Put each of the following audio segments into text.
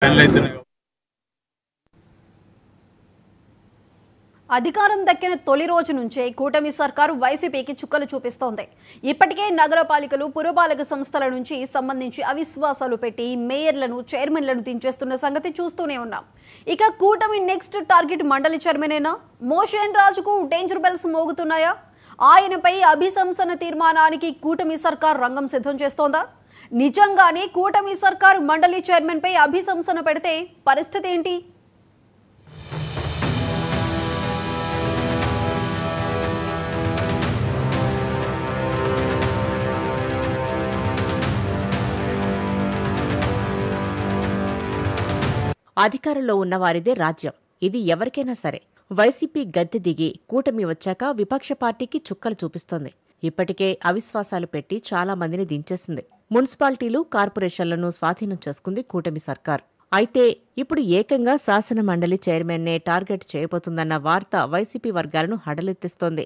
పెళ్ళైతున్నాయి. అధికారం దక్కిన తొలి రోజు నుంచే కూటమి సర్కారు వైసీపీకి చుక్కలు చూపిస్తోంది. ఇప్పటికే నగరపాలికలు, పురపాలక సంస్థల నుంచి సంబంధించి అవిశ్వాసాలు పెట్టి మేయర్లను, చైర్మన్లను దించేస్తున్న సంగతి చూస్తూనే ఉన్నాం. ఇక కూటమి నెక్స్ట్ టార్గెట్ మండలి చైర్మనేనా? మోషన్ రాజుకు డేంజర్ బెల్స్ మోగుతున్నాయా? ఆయనపై అభిశంసన తీర్మానానికి కూటమి సర్కార్ రంగం సిద్ధం చేస్తోందా? నిజంగానే కూటమి సర్కార్ మండలి చైర్మన్ పై అభిశంసన పెడితే పరిస్థితి ఏంటి? అధికారంలో ఉన్నవారిదే రాజ్యం. ఇది ఎవరికైనా సరే. వైసీపీ గద్దె దిగి కూటమి వచ్చాక విపక్ష పార్టీకి చుక్కలు చూపిస్తోంది. ఇప్పటికే అవిశ్వాసాలు పెట్టి చాలా మందిని దించేసింది. మున్సిపాలిటీలు, కార్పొరేషన్లను స్వాధీనం చేసుకుంది కూటమి సర్కార్. అయితే ఇప్పుడు ఏకంగా శాసన మండలి చైర్మన్నే టార్గెట్ చేయబోతుందన్న వార్త వైసీపీ వర్గాలను హడలెత్తిస్తోంది.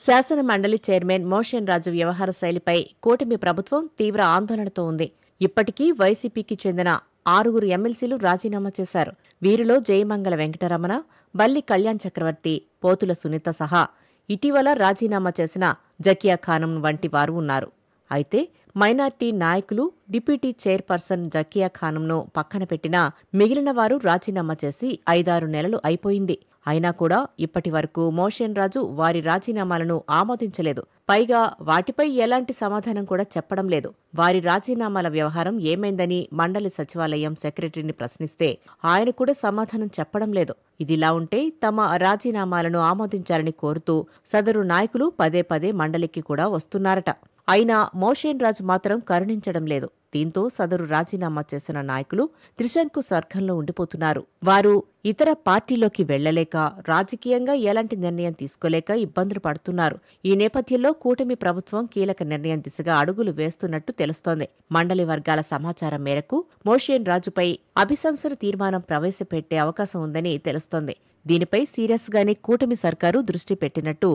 శాసన మండలి చైర్మన్ మోషన్ రాజు వ్యవహార శైలిపై కూటమి ప్రభుత్వం తీవ్ర ఆందోళనతో ఉంది. ఇప్పటికీ వైసీపీకి చెందిన 6 ఎమ్మెల్సీలు రాజీనామా చేశారు. వీరిలో జయమంగళ వెంకటరమణ, బల్లి కళ్యాణ్ చక్రవర్తి, పోతుల సునీత సహా ఇటీవల రాజీనామా చేసిన జకియా ఖానం వంటి వారు ఉన్నారు. అయితే మైనార్టీ నాయకులు, డిప్యూటీ చైర్పర్సన్ జకియా ఖానంను పక్కన పెట్టినా మిగిలిన వారు రాజీనామా చేసి 5-6 నెలలు అయిపోయింది. అయినా కూడా ఇప్పటి వరకు మోషన్ రాజు వారి రాజీనామాలను ఆమోదించలేదు. పైగా వాటిపై ఎలాంటి సమాధానం కూడా చెప్పడం లేదు. వారి రాజీనామాల వ్యవహారం ఏమైందని మండలి సచివాలయం సెక్రటరీని ప్రశ్నిస్తే ఆయన కూడా సమాధానం చెప్పడం లేదు. ఇదిలా ఉంటే తమ రాజీనామాలను ఆమోదించాలని కోరుతూ సదరు నాయకులు పదే పదే మండలికి కూడా వస్తున్నారట. అయినా మోషన్ రాజు మాత్రం కరుణించడం లేదు. దీంతో సదరు రాజీనామా చేసిన నాయకులు త్రిశంకు స్వర్గంలో ఉండిపోతున్నారు. వారు ఇతర పార్టీలోకి వెళ్లలేక, రాజకీయంగా ఎలాంటి నిర్ణయం తీసుకోలేక ఇబ్బందులు పడుతున్నారు. ఈ నేపథ్యంలో కూటమి ప్రభుత్వం కీలక నిర్ణయం దిశగా అడుగులు వేస్తున్నట్టు తెలుస్తోంది. మండలి వర్గాల సమాచారం మేరకు మోషన్ రాజుపై అభిశంసన తీర్మానం ప్రవేశపెట్టే అవకాశం ఉందని తెలుస్తోంది. దీనిపై సీరియస్గానే కూటమి సర్కారు దృష్టి పెట్టినట్టు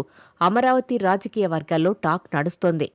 అమరావతి రాజకీయ వర్గాల్లో టాక్ నడుస్తోంది.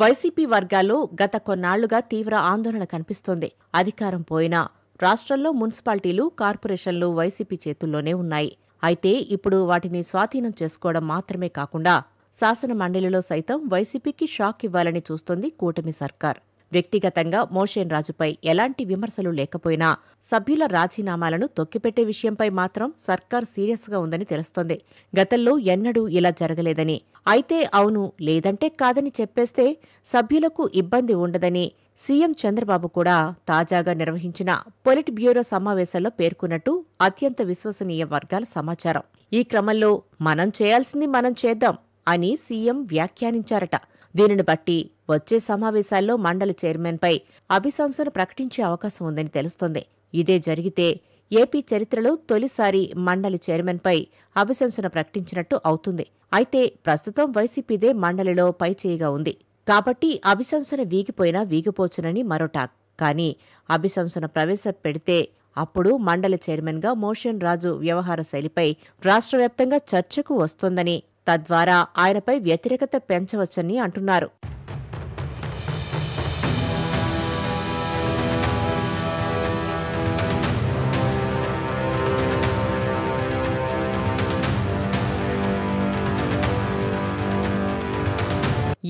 వైసీపీ వర్గాల్లో గత కొన్నాళ్లుగా తీవ్ర ఆందోళన కనిపిస్తోంది. అధికారం పోయినా రాష్ట్రంలో మున్సిపాలిటీలు, కార్పొరేషన్లు వైసీపీ చేతుల్లోనే ఉన్నాయి. అయితే ఇప్పుడు వాటిని స్వాధీనం చేసుకోవడం మాత్రమే కాకుండా శాసన మండలిలో సైతం వైసీపీకి షాక్ ఇవ్వాలని చూస్తోంది కూటమి సర్కార్. వ్యక్తిగతంగా మోషన్ రాజుపై ఎలాంటి విమర్శలు లేకపోయినా సభ్యుల రాజీనామాలను తొక్కిపెట్టే విషయంపై మాత్రం సర్కార్ సీరియస్గా ఉందని తెలుస్తోంది. గతంలో ఎన్నడూ ఇలా జరగలేదని, అయితే అవును లేదంటే కాదని చెప్పేస్తే సభ్యులకు ఇబ్బంది ఉండదని సీఎం చంద్రబాబు కూడా తాజాగా నిర్వహించిన పొలిట్ బ్యూరో సమావేశంలో పేర్కొన్నట్టు అత్యంత విశ్వసనీయ వర్గాల సమాచారం. ఈ క్రమంలో మనం చేయాల్సింది మనం చేద్దాం అని సీఎం వ్యాఖ్యానించారట. దీనిని బట్టి వచ్చే సమావేశాల్లో మండలి చైర్మన్పై అభిశంసన ప్రకటించే అవకాశం ఉందని తెలుస్తోంది. ఇదే జరిగితే ఏపీ చరిత్రలో తొలిసారి మండలి చైర్మన్పై అభిశంసన ప్రకటించినట్టు అవుతుంది. అయితే ప్రస్తుతం వైసీపీదే మండలిలో పైచేయిగా ఉంది. కాబట్టి అభిశంసన వీగిపోయినా వీగిపోచునని మరో టాక్. కానీ అభిశంసన ప్రవేశపెడితే అప్పుడు మండలి చైర్మన్గా మోషన్ రాజు వ్యవహార శైలిపై రాష్ట్ర వ్యాప్తంగా చర్చకు వస్తోందని, తద్వారా ఆయనపై వ్యతిరేకత పెంచవచ్చని అంటున్నారు.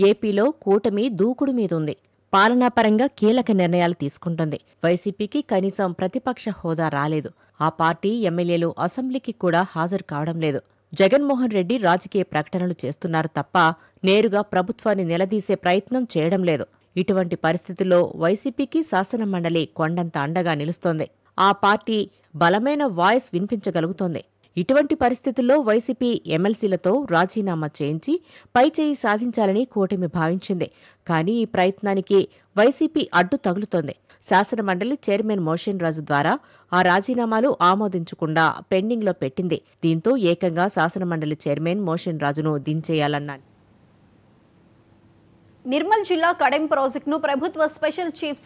ఏపీలో కూటమి దూకుడు మీదుంది. పాలనాపరంగా కీలక నిర్ణయాలు తీసుకుంటోంది. వైసీపీకి కనీసం ప్రతిపక్ష హోదా రాలేదు. ఆ పార్టీ ఎమ్మెల్యేలు అసెంబ్లీకి కూడా హాజరు కావడం లేదు. జగన్మోహన్ రెడ్డి రాజకీయ ప్రకటనలు చేస్తున్నారు తప్ప నేరుగా ప్రభుత్వాన్ని నిలదీసే ప్రయత్నం చేయడం లేదు. ఇటువంటి పరిస్థితుల్లో వైసీపీకి శాసనమండలి కొండంత అండగా నిలుస్తోంది. ఆ పార్టీ బలమైన వాయిస్ వినిపించగలుగుతోంది. ఇటువంటి పరిస్థితుల్లో వైసీపీ ఎమ్మెల్సీలతో రాజీనామా చేయించి పైచేయి సాధించాలని కూటమి భావించింది. కానీ ఈ ప్రయత్నానికి వైసీపీ అడ్డు తగులుతోంది. శాసనమండలి చైర్మన్ మోషన్ రాజు ద్వారా ఆ రాజీనామాలు ఆమోదించకుండా పెండింగ్లో పెట్టింది. దీంతో ఏకంగా శాసనమండలి చైర్మన్ మోషన్ రాజును దించేయాలన్నారు. నిర్మల్ జిల్లా కడెం ప్రాజెక్టును ప్రభుత్వ స్పెషల్ చీఫ్